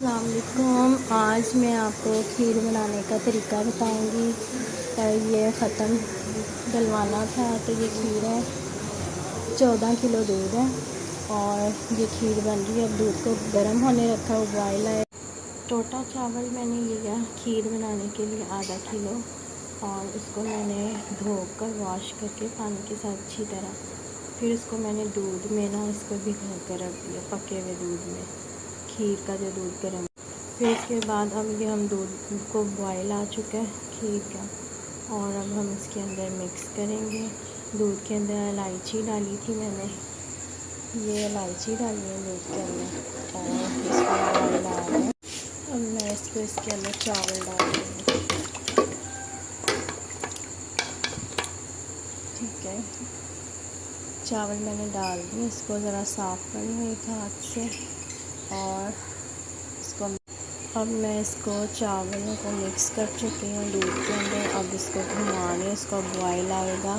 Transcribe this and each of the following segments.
अस्सलाम वालेकुम। आज मैं आपको खीर बनाने का तरीका बताऊंगी। ये ख़त्म डलवाना था तो ये खीर है, 14 किलो दूध है और ये खीर बन रही है। अब दूध को गर्म होने रखा, उबाल है। टोटा चावल मैंने लिया खीर बनाने के लिए आधा किलो, और इसको मैंने धोकर वॉश करके पानी के साथ अच्छी तरह, फिर इसको मैंने दूध में ना इसको भिगो कर रख दिया, पके हुए दूध में, खीर का जो दूध गर्म। फिर इसके बाद अब ये हम दूध को बॉयल आ चुका है खीर का, और अब हम इसके अंदर मिक्स करेंगे। दूध के अंदर इलायची डाली थी मैंने, ये इलायची डाली है दूध के अंदर, और इसको बॉयल आ रहा है। अब मैं इसके अंदर चावल डाल दूँगी। ठीक है, चावल मैंने डाल दिए, इसको ज़रा साफ़ कर लूँ एक हाथ से, और इसको अब मैं इसको चावलों को मिक्स कर चुकी हूँ दूध के अंदर। अब इसको घुमा रही, इसको बॉयल आएगा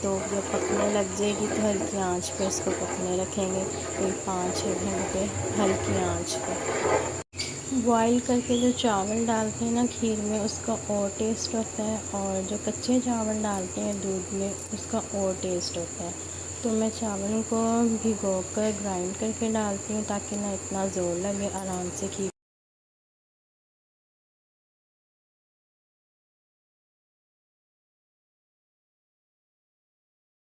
तो जब पकने लग जाएगी तो हल्की आंच पे इसको पकने रखेंगे, कोई 5-6 घंटे हल्की आंच पे। बॉयल करके जो चावल डालते हैं ना खीर में, उसका और टेस्ट होता है, और जो कच्चे चावल डालते हैं दूध में उसका और टेस्ट होता है। तो मैं चावलों को भिगोकर ग्राइंड करके डालती हूँ ताकि ना इतना ज़ोर लगे, आराम से खीर